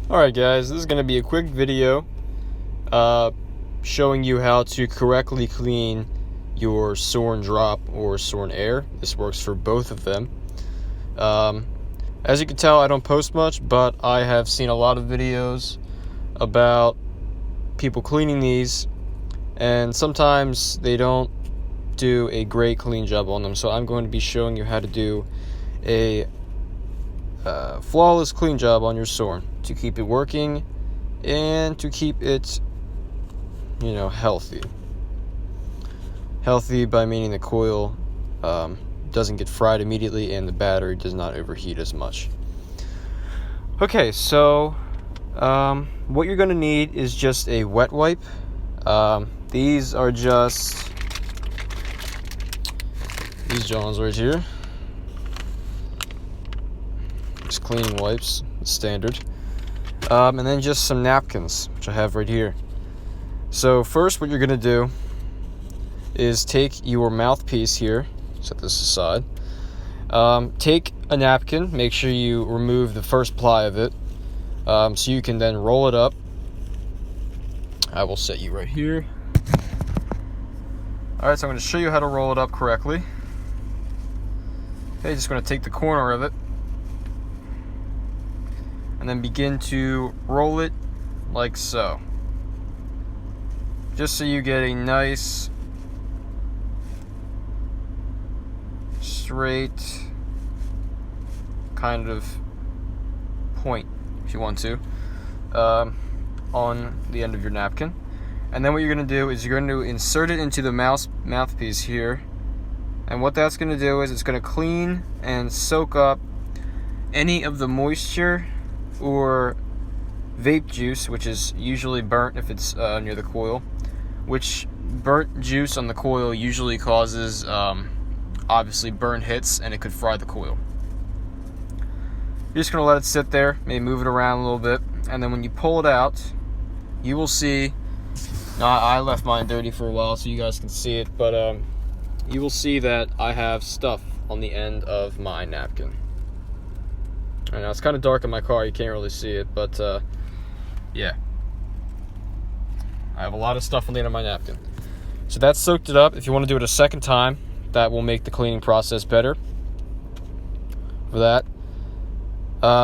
Alright guys, this is going to be a quick video showing you how to correctly clean your Suorin drop or Suorin Air. This works for both of them. As you can tell, I don't post much, but I have seen a lot of videos about people cleaning these, and sometimes they don't do a great clean job on them, so I'm going to be showing you how to do a flawless clean job on your Suorin to keep it working and to keep it, healthy. Healthy by meaning the coil doesn't get fried immediately and the battery does not overheat as much. Okay, so what you're going to need is just a wet wipe. These are just these Johns right here. Just cleaning wipes, standard. And then just some napkins, which I have right here. So first what you're going to do is take your mouthpiece here, set this aside. Take a napkin, make sure you remove the first ply of it, so you can then roll it up. I will set you right here. Alright, so I'm going to show you how to roll it up correctly. Okay, just going to take the corner of it and then begin to roll it like so. Just so you get a nice, straight kind of point, if you want to, on the end of your napkin. And then what you're going to do is you're going to insert it into the mouthpiece here. And what that's going to do is it's going to clean and soak up any of the moisture or vape juice, which is usually burnt if it's near the coil, which burnt juice on the coil usually causes obviously burn hits, and it could fry the coil. You're just going to let it sit there, maybe move it around a little bit, and then when you pull it out, you will see, now I left mine dirty for a while so you guys can see it, but you will see that I have stuff on the end of my napkin. I know it's kind of dark in my car, you can't really see it, but yeah. I have a lot of stuff on the end of my napkin. So that soaked it up. If you want to do it a second time, that will make the cleaning process better. For that,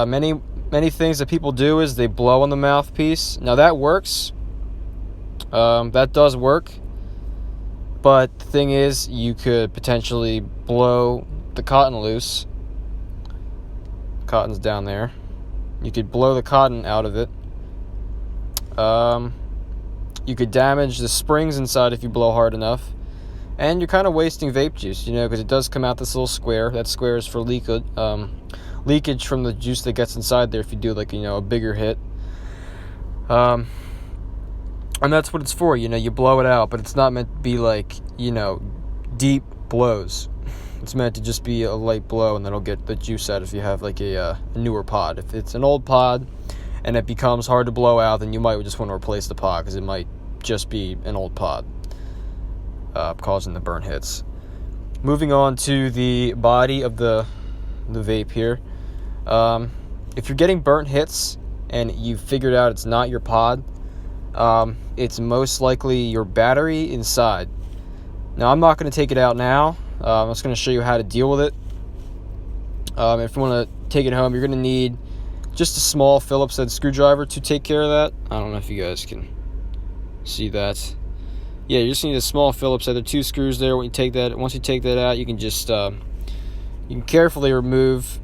many things that people do is they blow on the mouthpiece. Now that works. That does work. But the thing is, you could potentially blow the cotton loose. Cotton's down there. You could blow the cotton out of it. You could damage the springs inside if you blow hard enough. And you're kind of wasting vape juice, because it does come out this little square. That square is for leakage from the juice that gets inside there if you do a bigger hit. And that's what it's for, you blow it out, but it's not meant to be deep blows. It's meant to just be a light blow, and that'll get the juice out if you have a newer pod. If it's an old pod and it becomes hard to blow out, then you might just want to replace the pod, because it might just be an old pod causing the burn hits. Moving on to the body of the vape here. If you're getting burnt hits and you figured out it's not your pod, it's most likely your battery inside. Now I'm not going to take it out now. I'm just going to show you how to deal with it. If you want to take it home, you're going to need just a small Phillips head screwdriver to take care of that. I don't know if you guys can see that. Yeah, you just need a small Phillips head. There are 2 screws there. Once you take that out, you can just you can carefully remove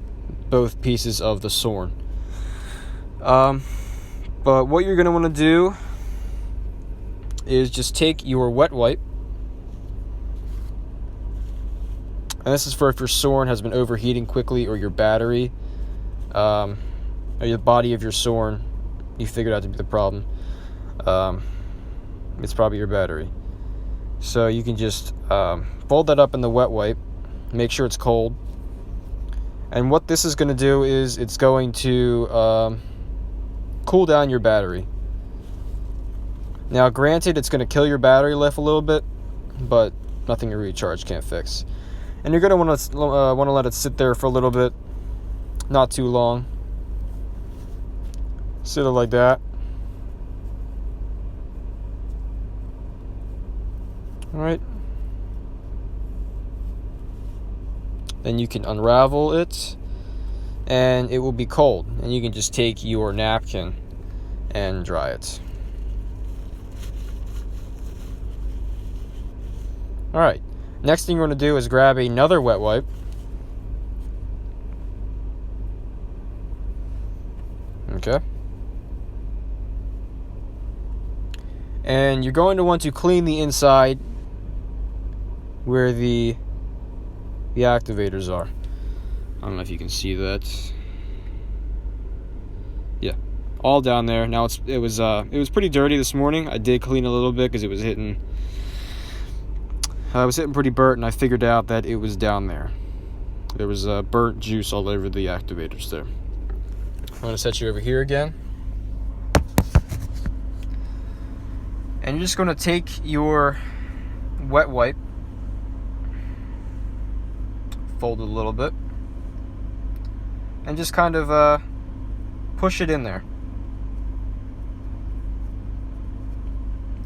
both pieces of the Suorin. But what you're going to want to do is just take your wet wipe. And this is for if your Suorin has been overheating quickly, or your battery, or the body of your Suorin, you figured out to be the problem. It's probably your battery. So you can just fold that up in the wet wipe, make sure it's cold. And what this is going to do is it's going to cool down your battery. Now granted, it's going to kill your battery life a little bit, but nothing a recharge can't fix. And you're going to want to let it sit there for a little bit, not too long. Sit it like that. All right. Then you can unravel it, and it will be cold, and you can just take your napkin and dry it. All right. Next thing we're going to do is grab another wet wipe. Okay. And you're going to want to clean the inside where the activators are. I don't know if you can see that. Yeah, all down there. Now it was pretty dirty this morning. I did clean a little bit because it was hitting. I was hitting pretty burnt, and I figured out that it was down there. There was burnt juice all over the activators there. I'm going to set you over here again. And you're just going to take your wet wipe, fold it a little bit, and just kind of push it in there.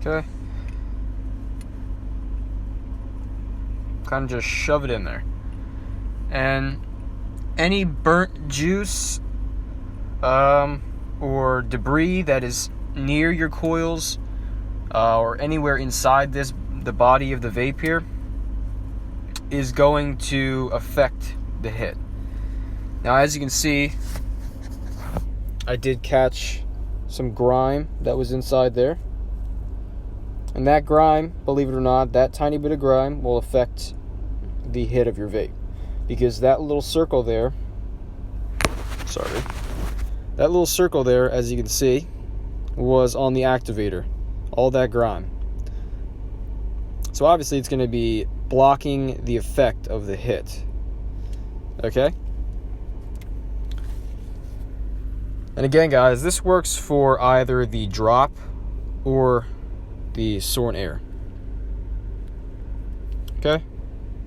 Okay? Kind of just shove it in there. And any burnt juice or debris that is near your coils or anywhere inside the body of the vape here is going to affect the hit. Now, as you can see, I did catch some grime that was inside there. And that grime, believe it or not, that tiny bit of grime will affect the hit of your vape. Because that little circle there, that little circle there, as you can see, was on the activator. All that grime. So obviously it's going to be blocking the effect of the hit. Okay? And again, guys, this works for either the drop or the Suorin Air. Okay?